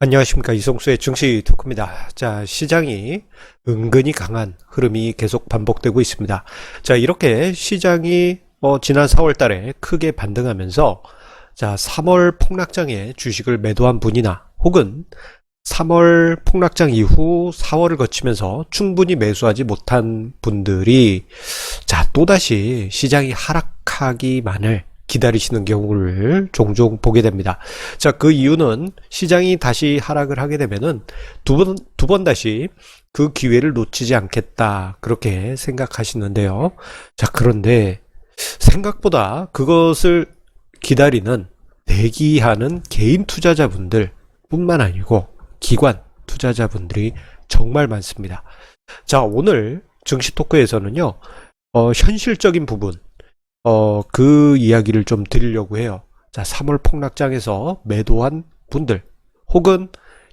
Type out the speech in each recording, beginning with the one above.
안녕하십니까, 이송수의 증시 토크입니다. 자, 시장이 은근히 강한 흐름이 계속 반복되고 있습니다. 자, 이렇게 시장이 지난 4월 달에 크게 반등하면서, 자, 3월 폭락장에 주식을 매도한 분이나 혹은 3월 폭락장 이후 4월을 거치면서 충분히 매수하지 못한 분들이, 자, 또다시 시장이 하락하기만을 기다리시는 경우를 종종 보게 됩니다. 자, 그 이유는 시장이 다시 하락을 하게 되면은 두 번 다시 그 기회를 놓치지 않겠다, 그렇게 생각하시는데요. 자, 그런데 생각보다 그것을 기다리는, 대기하는 개인 투자자분들 뿐만 아니고 기관 투자자분들이 정말 많습니다. 자, 오늘 증시 토크에서는요, 현실적인 부분, 그 이야기를 좀 드리려고 해요. 자, 3월 폭락장에서 매도한 분들, 혹은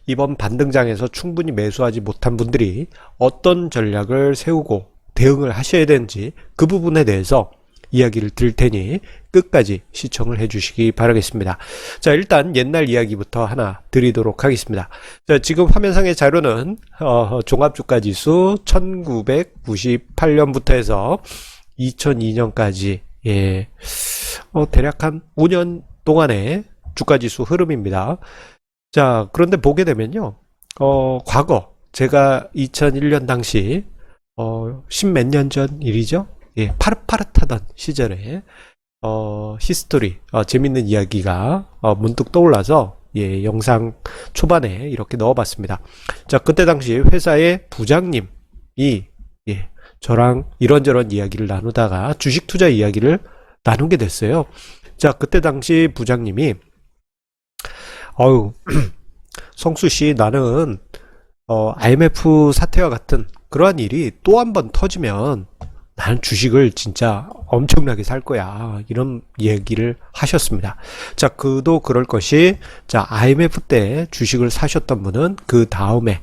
이번 반등장에서 충분히 매수하지 못한 분들이 어떤 전략을 세우고 대응을 하셔야 되는지, 그 부분에 대해서 이야기를 드릴 테니 끝까지 시청을 해주시기 바라겠습니다. 자, 일단 옛날 이야기부터 하나 드리도록 하겠습니다. 자, 지금 화면상의 자료는 종합주가지수 1998년부터 해서 2002년까지, 예, 대략 한 5년 동안의 주가지수 흐름입니다. 자, 그런데 보게 되면요, 과거, 제가 2001년 당시, 십몇 년 전 일이죠? 예, 파릇파릇하던 시절에, 히스토리, 재밌는 이야기가, 문득 떠올라서, 예, 영상 초반에 이렇게 넣어봤습니다. 자, 그때 당시 회사의 부장님이, 예, 저랑 이런저런 이야기를 나누다가 주식 투자 이야기를 나누게 됐어요. 자, 그때 당시 부장님이, 성수씨, 나는 IMF 사태와 같은 그러한 일이 또 한 번 터지면 나는 주식을 진짜 엄청나게 살 거야, 이런 얘기를 하셨습니다. 자, 그도 그럴 것이, 자, IMF 때 주식을 사셨던 분은 그 다음에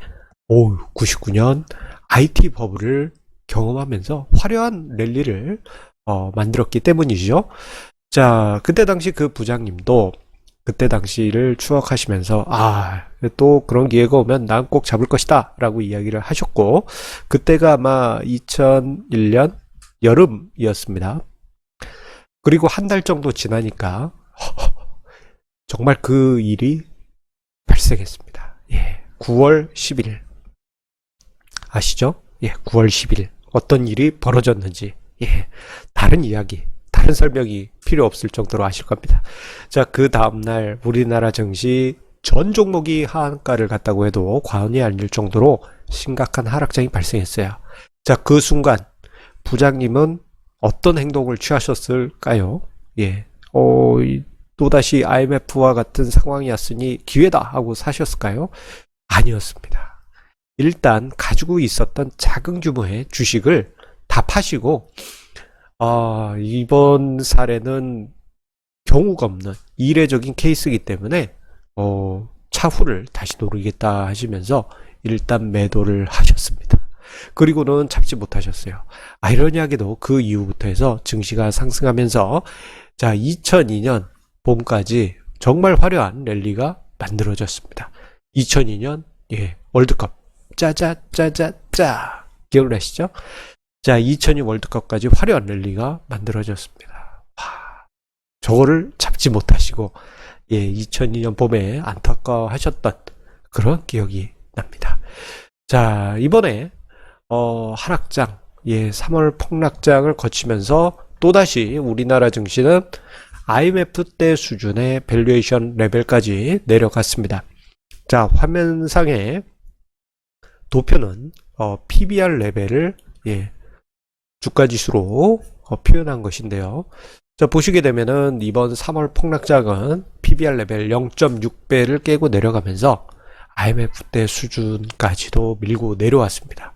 99년 IT 버블을 경험하면서 화려한 랠리를 만들었기 때문이죠. 자, 그때 당시 그 부장님도 그때 당시를 추억하시면서, 또 그런 기회가 오면 난 꼭 잡을 것이다 라고 이야기를 하셨고, 그때가 아마 2001년 여름이었습니다. 그리고 한 달 정도 지나니까 정말 그 일이 발생했습니다. 예, 9월 10일 아시죠? 예, 9월 10일 어떤 일이 벌어졌는지, 예, 다른 이야기, 다른 설명이 필요 없을 정도로 아실 겁니다. 자, 그 다음날 우리나라 증시 전 종목이 하한가를 갔다고 해도 과언이 아닐 정도로 심각한 하락장이 발생했어요. 자, 그 순간 부장님은 어떤 행동을 취하셨을까요? 예, 또다시 IMF와 같은 상황이 왔으니 기회다 하고 사셨을까요? 아니었습니다. 일단 가지고 있었던 작은 규모의 주식을 다 파시고, 이번 사례는 경우가 없는 이례적인 케이스이기 때문에 차후를 다시 노리겠다 하시면서 일단 매도를 하셨습니다. 그리고는 잡지 못하셨어요. 아이러니하게도 그 이후부터 해서 증시가 상승하면서, 자, 2002년 봄까지 정말 화려한 랠리가 만들어졌습니다. 2002년, 예, 월드컵 짜자짜자짜, 기억나시죠? 자, 2002 월드컵까지 화려한 랠리가 만들어졌습니다. 저거를 잡지 못하시고, 예, 2002년 봄에 안타까워 하셨던 그런 기억이 납니다. 자, 이번에 하락장, 예, 3월 폭락장을 거치면서 또다시 우리나라 증시는 IMF 때 수준의 밸류에이션 레벨까지 내려갔습니다. 자, 화면상에 도표는 PBR 레벨을, 예, 주가지수로 표현한 것인데요. 자, 보시게 되면은 이번 3월 폭락장은 PBR 레벨 0.6배를 깨고 내려가면서 IMF 때 수준까지도 밀고 내려왔습니다.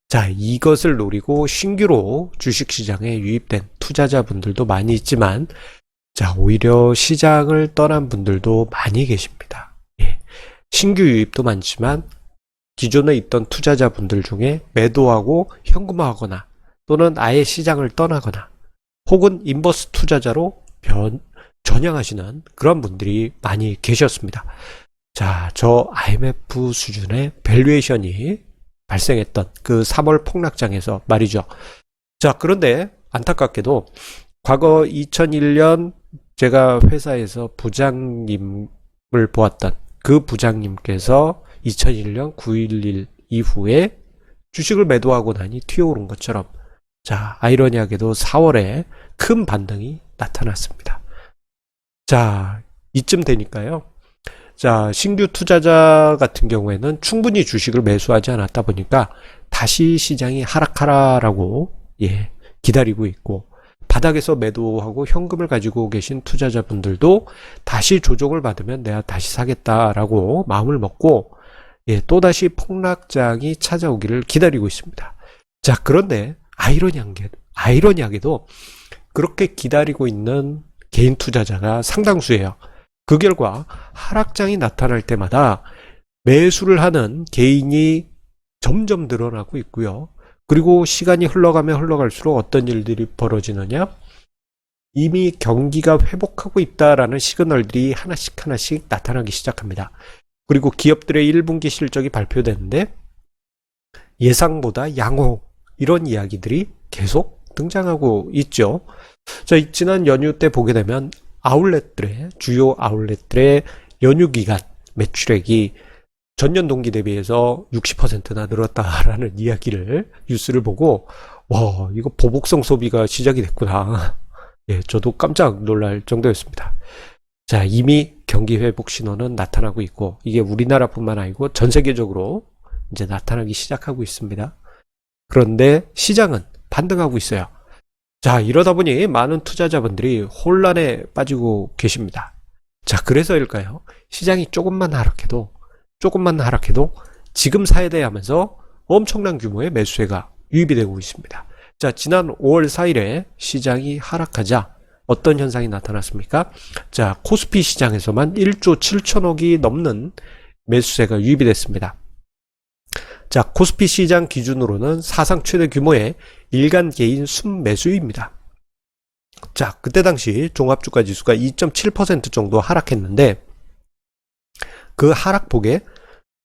자, 이것을 노리고 신규로 주식시장에 유입된 투자자분들도 많이 있지만, 자, 오히려 시장을 떠난 분들도 많이 계십니다. 예, 신규 유입도 많지만 기존에 있던 투자자분들 중에 매도하고 현금화하거나 또는 아예 시장을 떠나거나 혹은 인버스 투자자로 전향하시는 그런 분들이 많이 계셨습니다. 자, 저 IMF 수준의 밸류에이션이 발생했던 그 3월 폭락장에서 말이죠. 자, 그런데 안타깝게도 과거 2001년 제가 회사에서 부장님을 보았던 그 부장님께서 2001년 9.11 이후에 주식을 매도하고 나니 튀어오른 것처럼, 자, 아이러니하게도 4월에 큰 반등이 나타났습니다. 자, 이쯤 되니까요. 자, 신규 투자자 같은 경우에는 충분히 주식을 매수하지 않았다 보니까 다시 시장이 하락하라라고 기다리고 있고, 바닥에서 매도하고 현금을 가지고 계신 투자자분들도 다시 조정을 받으면 내가 다시 사겠다라고 마음을 먹고 또다시 폭락장이 찾아오기를 기다리고 있습니다. 자, 그런데 아이러니하게도 그렇게 기다리고 있는 개인 투자자가 상당수예요. 그 결과 하락장이 나타날 때마다 매수를 하는 개인이 점점 늘어나고 있고요. 그리고 시간이 흘러가면 흘러갈수록 어떤 일들이 벌어지느냐? 이미 경기가 회복하고 있다라는 시그널들이 하나씩 나타나기 시작합니다. 그리고 기업들의 1분기 실적이 발표되는데 예상보다 양호, 이런 이야기들이 계속 등장하고 있죠. 자, 지난 연휴 때 보게 되면 주요 아울렛들의 연휴 기간 매출액이 전년 동기 대비해서 60%나 늘었다라는 뉴스를 보고, 와, 이거 보복성 소비가 시작이 됐구나. 저도 깜짝 놀랄 정도였습니다. 자, 이미 경기 회복 신호는 나타나고 있고, 이게 우리나라뿐만 아니고 전 세계적으로 이제 나타나기 시작하고 있습니다. 그런데 시장은 반등하고 있어요. 자, 이러다 보니 많은 투자자분들이 혼란에 빠지고 계십니다. 자, 그래서일까요? 시장이 조금만 하락해도 지금 사야 돼 하면서 엄청난 규모의 매수세가 유입이 되고 있습니다. 자, 지난 5월 4일에 시장이 하락하자 어떤 현상이 나타났습니까? 자, 코스피 시장에서만 1조 7천억이 넘는 매수세가 유입이 됐습니다. 자, 코스피 시장 기준으로는 사상 최대 규모의 일간 개인 순매수입니다. 자, 그때 당시 종합주가 지수가 2.7% 정도 하락했는데 그 하락폭에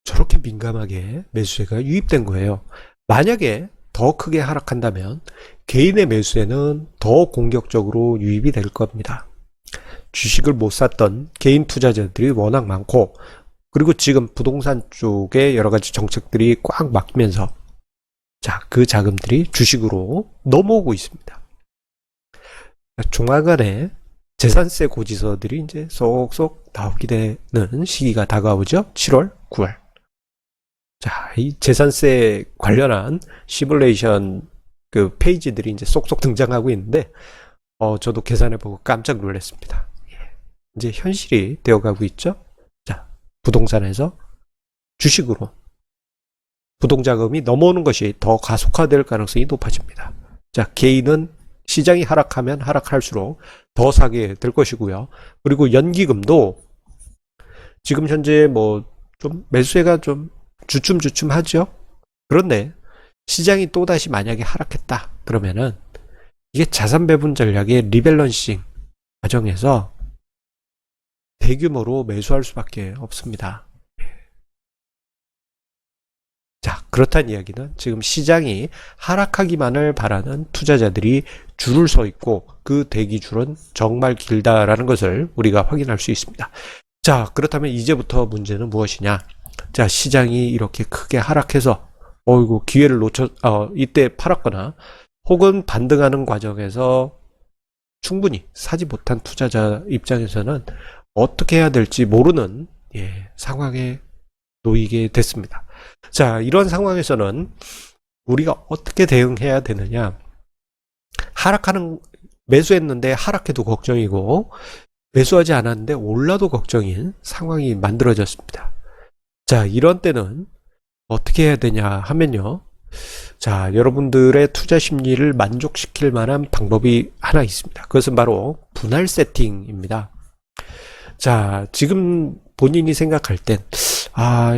저렇게 민감하게 매수세가 유입된 거예요. 만약에 더 크게 하락한다면 개인의 매수세는 더 공격적으로 유입이 될 겁니다. 주식을 못 샀던 개인 투자자들이 워낙 많고, 그리고 지금 부동산 쪽에 여러 가지 정책들이 꽉 막히면서, 자, 그 자금들이 주식으로 넘어오고 있습니다. 조만간에 재산세 고지서들이 이제 쏙쏙 나오게 되는 시기가 다가오죠. 7월, 9월. 자, 이 재산세 관련한 시뮬레이션 그 페이지들이 이제 쏙쏙 등장하고 있는데, 저도 계산해보고 깜짝 놀랐습니다. 이제 현실이 되어가고 있죠. 자, 부동산에서 주식으로 부동자금이 넘어오는 것이 더 가속화될 가능성이 높아집니다. 자, 개인은 시장이 하락하면 하락할수록 더 사게 될 것이고요. 그리고 연기금도 지금 현재 좀 매수세가 좀 주춤주춤하죠. 그런데 시장이 또다시 만약에 하락했다 그러면은 이게 자산 배분 전략의 리밸런싱 과정에서 대규모로 매수할 수밖에 없습니다. 자, 그렇다는 이야기는 지금 시장이 하락하기만을 바라는 투자자들이 줄을 서 있고 그 대기줄은 정말 길다라는 것을 우리가 확인할 수 있습니다. 자, 그렇다면 이제부터 문제는 무엇이냐? 자, 시장이 이렇게 크게 하락해서 기회를 이때 팔았거나 혹은 반등하는 과정에서 충분히 사지 못한 투자자 입장에서는 어떻게 해야 될지 모르는 상황에 놓이게 됐습니다. 자, 이런 상황에서는 우리가 어떻게 대응해야 되느냐? 매수했는데 하락해도 걱정이고 매수하지 않았는데 올라도 걱정인 상황이 만들어졌습니다. 자, 이런 때는 어떻게 해야 되냐 하면요. 자, 여러분들의 투자 심리를 만족시킬 만한 방법이 하나 있습니다. 그것은 바로 분할 세팅입니다. 자, 지금 본인이 생각할 땐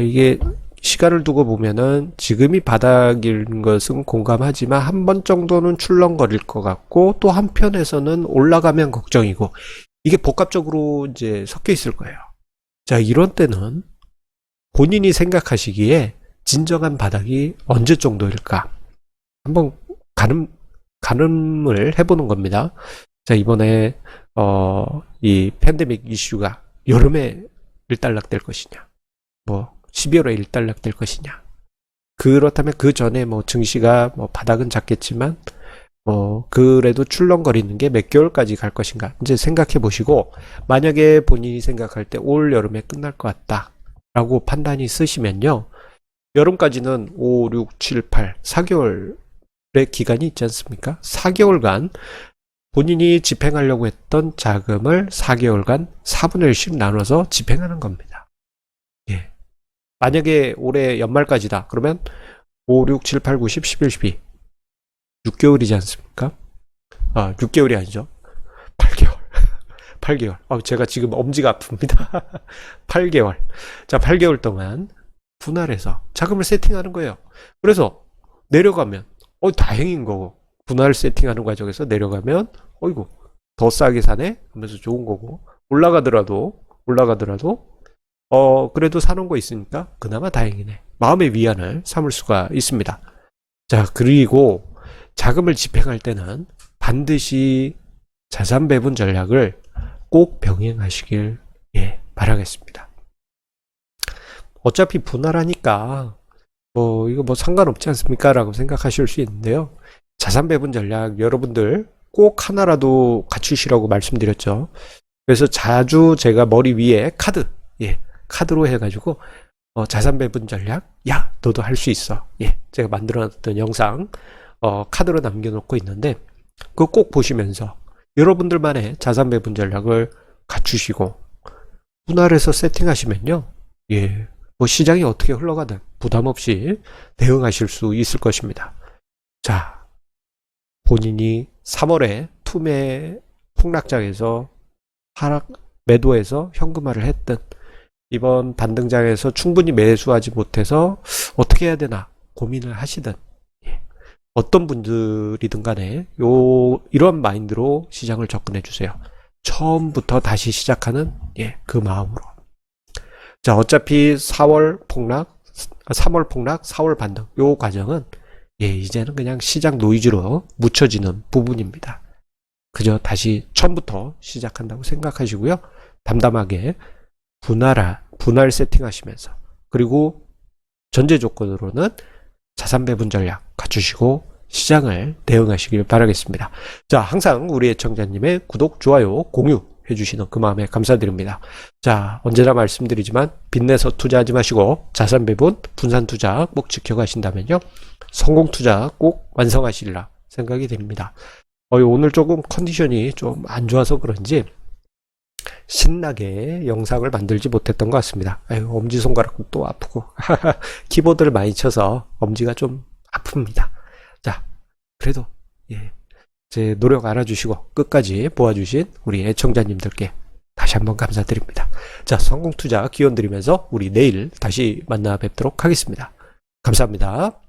이게 시간을 두고 보면은 지금이 바닥인 것은 공감하지만 한 번 정도는 출렁거릴 것 같고 또 한편에서는 올라가면 걱정이고 이게 복합적으로 이제 섞여 있을 거예요. 자, 이런 때는 본인이 생각하시기에 진정한 바닥이 언제 정도일까? 한번 가늠을 해보는 겁니다. 자, 이번에, 이 팬데믹 이슈가 여름에 일단락될 것이냐, 뭐, 12월에 일단락될 것이냐. 그렇다면 그 전에 뭐 증시가 뭐 바닥은 잡겠지만, 그래도 출렁거리는 게 몇 개월까지 갈 것인가. 이제 생각해 보시고, 만약에 본인이 생각할 때 올 여름에 끝날 것 같다. 라고 판단이 쓰시면요. 여름까지는 5, 6, 7, 8, 4개월의 기간이 있지 않습니까? 4개월간 본인이 집행하려고 했던 자금을 4개월간 4분의 1씩 나눠서 집행하는 겁니다. 예. 만약에 올해 연말까지다. 그러면 5, 6, 7, 8, 9, 10, 11, 12. 6개월이지 않습니까? 6개월이 아니죠. 8개월. 8개월. 제가 지금 엄지가 아픕니다. 8개월. 자, 8개월 동안 분할해서 자금을 세팅하는 거예요. 그래서 내려가면, 다행인 거고. 분할 세팅하는 과정에서 내려가면, 어이구, 더 싸게 사네? 하면서 좋은 거고. 올라가더라도, 그래도 사놓은 거 있으니까 그나마 다행이네. 마음의 위안을 삼을 수가 있습니다. 자, 그리고 자금을 집행할 때는 반드시 자산 배분 전략을 꼭 병행하시길 바라겠습니다. 어차피 분할하니까 이거 뭐 상관없지 않습니까? 라고 생각하실 수 있는데요. 자산 배분 전략 여러분들 꼭 하나라도 갖추시라고 말씀드렸죠. 그래서 자주 제가 머리 위에 카드로 해가지고 자산 배분 전략, 야, 너도 할 수 있어. 제가 만들어놨던 영상 카드로 남겨놓고 있는데 그거 꼭 보시면서 여러분들만의 자산 배분 전략을 갖추시고 분할해서 세팅하시면요, 뭐 시장이 어떻게 흘러가든 부담 없이 대응하실 수 있을 것입니다. 자, 본인이 3월에 투매 폭락장에서 매도해서 현금화를 했든 이번 반등장에서 충분히 매수하지 못해서 어떻게 해야 되나 고민을 하시든 어떤 분들이든 간에 이런 마인드로 시장을 접근해 주세요. 처음부터 다시 시작하는 그 마음으로. 자, 어차피 3월 폭락, 4월 반등 요 과정은 이제는 그냥 시장 노이즈로 묻혀지는 부분입니다. 그저 다시 처음부터 시작한다고 생각하시고요. 담담하게 분할 세팅하시면서, 그리고 전제 조건으로는 자산 배분 전략 갖추시고 시장을 대응하시길 바라겠습니다. 자, 항상 우리 애청자님의 구독, 좋아요, 공유 해주시는 그 마음에 감사드립니다. 자, 언제나 말씀드리지만 빚내서 투자하지 마시고 자산 배분, 분산 투자 꼭 지켜가신다면요, 성공 투자 꼭 완성하시리라 생각이 됩니다. 오늘 조금 컨디션이 좀 안 좋아서 그런지 신나게 영상을 만들지 못했던 것 같습니다. 엄지손가락도 또 아프고 키보드를 많이 쳐서 엄지가 좀 아픕니다. 자, 그래도 제 노력 알아주시고 끝까지 보아주신 우리 애청자님들께 다시 한번 감사드립니다. 자, 성공투자 기원 드리면서 우리 내일 다시 만나 뵙도록 하겠습니다. 감사합니다.